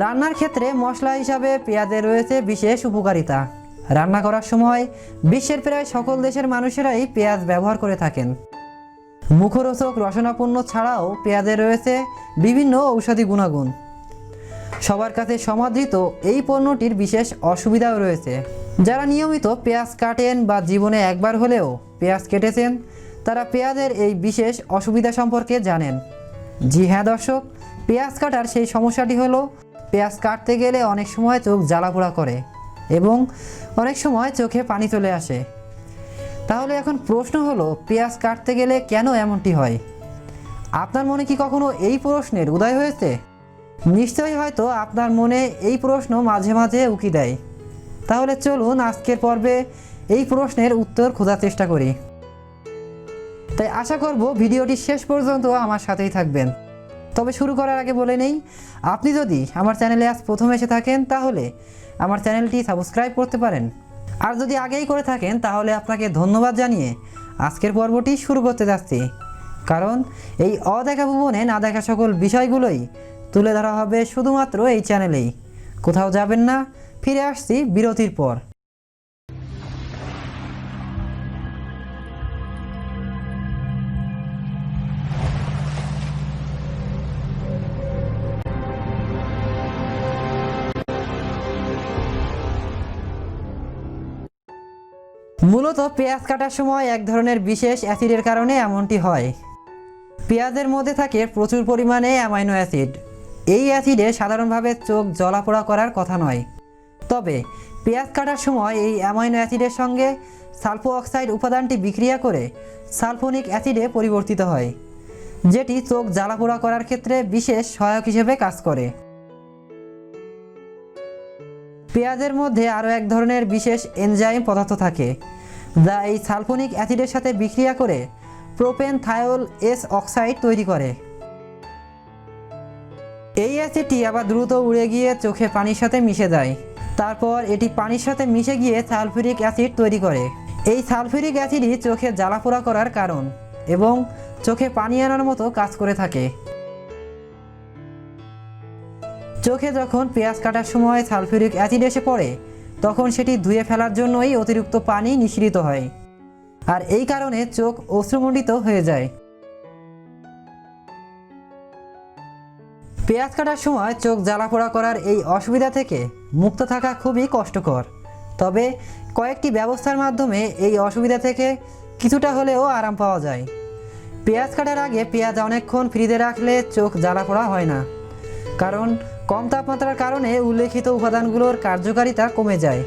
রান্নার ক্ষেত্রে মশলা হিসাবে পেঁয়াজের রয়েছে বিশেষ উপকারিতা। রান্না করার সময় বিশ্বের প্রায় সকল দেশের মানুষেরাই পেঁয়াজ ব্যবহার করে থাকেন। মুখরোচক রসনাপূর্ণ ছাড়াও পেঁয়াজের রয়েছে বিভিন্ন ঔষধি গুণাগুণ। সবার কাছে সমাদৃত এই পণ্যটির বিশেষ অসুবিধাও রয়েছে। যারা নিয়মিত পেঁয়াজ কাটেন বা জীবনে একবার হলেও পেঁয়াজ কেটেছেন, তারা পেঁয়াজের এই বিশেষ অসুবিধা সম্পর্কে জানেন। জি হ্যাঁ দর্শক, পেঁয়াজ কাটার সেই সমস্যাটি হলো পেঁয়াজ কাটতে গেলে অনেক সময় চোখ জ্বালাপোড়া করে এবং অনেক সময় চোখে পানি চলে আসে। তাহলে এখন প্রশ্ন হলো, পেঁয়াজ কাটতে গেলে কেন এমনটি হয়? আপনার মনে কি কখনো এই প্রশ্নের উদয় হয়েছে? নিশ্চয়ই হয়তো আপনার মনে এই প্রশ্ন মাঝে মাঝে উকি দেয়। তাহলে চলুন আজকের পর্বে এই প্রশ্নের উত্তর খোঁজার চেষ্টা করি। তাই আশা করব ভিডিওটি শেষ পর্যন্ত আমার সাথেই থাকবেন। তবে শুরু করার আগে বলে নেই, আপনি যদি আমার চ্যানেলে আজ প্রথম এসে থাকেন তাহলে আমার চ্যানেলটি সাবস্ক্রাইব করতে পারেন। আর যদি আগেই করে থাকেন তাহলে আপনাকে ধন্যবাদ জানিয়ে আজকের পর্বটি শুরু করতে যাচ্ছি। কারণ এই অদেখা ভুবনে না দেখা সকল বিষয়গুলোই তুলে ধরা হবে শুধুমাত্র এই চ্যানেলেই। কোথাও যাবেন না, ফিরে আসছি বিরতির পর। মূলত পেঁয়াজ কাটার সময় এক ধরনের বিশেষ অ্যাসিডের কারণে এমনটি হয়। পেঁয়াজের মধ্যে থাকে প্রচুর পরিমাণে অ্যামাইনো অ্যাসিড। এই অ্যাসিডে সাধারণভাবে চোখ জ্বলাপোড়া করার কথা নয়। তবে পেঁয়াজ কাটার সময় এই অ্যামাইনো অ্যাসিডের সঙ্গে সালফো অক্সাইড উপাদানটি বিক্রিয়া করে সালফোনিক অ্যাসিডে পরিবর্তিত হয়, যেটি চোখ জ্বালাপোড়া করার ক্ষেত্রে বিশেষ সহায়ক হিসেবে কাজ করে। পেঁয়াজের মধ্যে আরও এক ধরনের বিশেষ এনজাইম পদার্থ থাকে, যা এই সালফোনিক অ্যাসিডের সাথে বিক্রিয়া করে প্রোপেনথায়োল এস অক্সাইড তৈরি করে। এই অ্যাসিডটি আবার দ্রুত উড়ে গিয়ে চোখে পানির সাথে মিশে যায়। তারপর এটি পানির সাথে মিশে গিয়ে সালফিউরিক অ্যাসিড তৈরি করে। এই সালফিউরিক অ্যাসিডই চোখে জ্বালাপোড়া করার কারণ এবং চোখে পানি আনার মতো কাজ করে থাকে। চোখে যখন পেঁয়াজ কাটার সময় সালফিউরিক অ্যাসিড এসে পড়ে, তখন সেটি ধুয়ে ফেলার জন্যই অতিরিক্ত পানি নিঃসৃত হয়, আর এই কারণে চোখ অশ্রুমণ্ডিত হয়ে যায়। পেঁয়াজ কাটার সময় চোখ জ্বালাপোড়া করার এই অসুবিধা থেকে মুক্ত থাকা খুবই কষ্টকর। তবে কয়েকটি ব্যবস্থার মাধ্যমে এই অসুবিধা থেকে কিছুটা হলেও আরাম পাওয়া যায়। পেঁয়াজ কাটার আগে পেঁয়াজ অনেকক্ষণ ফ্রিজে রাখলে চোখ জ্বালাপোড়া হয় না, কারণ কম তাপমাত্রার কারণে উল্লেখিত উপাদানগুলোর কার্যকারিতা কমে যায়।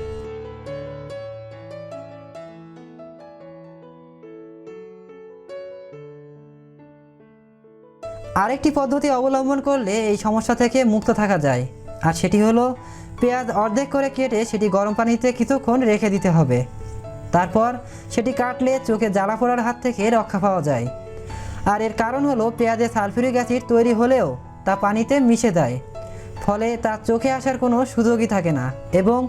আরেকটি পদ্ধতি অবলম্বন করলে এই সমস্যা থেকে মুক্ত থাকা যায়, আর সেটি হলো পেঁয়াজ অর্ধেক করে কেটে সেটি গরম পানিতে কিছুক্ষণ রেখে দিতে হবে। তারপর সেটি কাটলে চোখে জ্বালাপোড়ার হাত থেকে রক্ষা পাওয়া যায়। আর এর কারণ হলো পেঁয়াজে সালফিউরিক অ্যাসিড তৈরি হলেও তা পানিতে মিশে যায়, ফলে তার চোখে আসার কোনো সুযোগই থাকে না এবং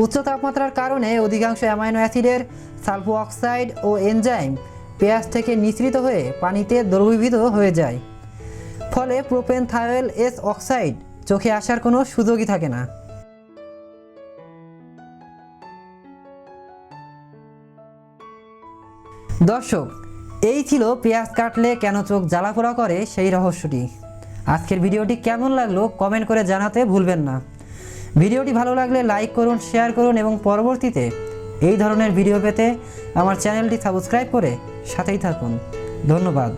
উচ্চ তাপমাত্রার কারণে অধিকাংশ অ্যামাইনো অ্যাসিডের সালফো অক্সাইড ও এনজাইম পেঁয়াজ থেকে নিঃসৃত হয়ে পানিতে দ্রবীভূত হয়ে যায়। ফলে প্রোপেনথায়োল এস অক্সাইড চোখে আসার কোনো সুযোগই থাকে না। দর্শক, এই ছিল পেঁয়াজ কাটলে কেন চোখ জ্বালাপোড়া করে সেই রহস্যটি। আজকের ভিডিওটি কেমন লাগলো কমেন্ট করে জানাতে ভুলবেন না। ভিডিওটি ভালো লাগলে লাইক করুন, শেয়ার করুন এবং পরবর্তীতে এই ধরনের ভিডিও পেতে আমার চ্যানেলটি সাবস্ক্রাইব করে সাথেই থাকুন। ধন্যবাদ।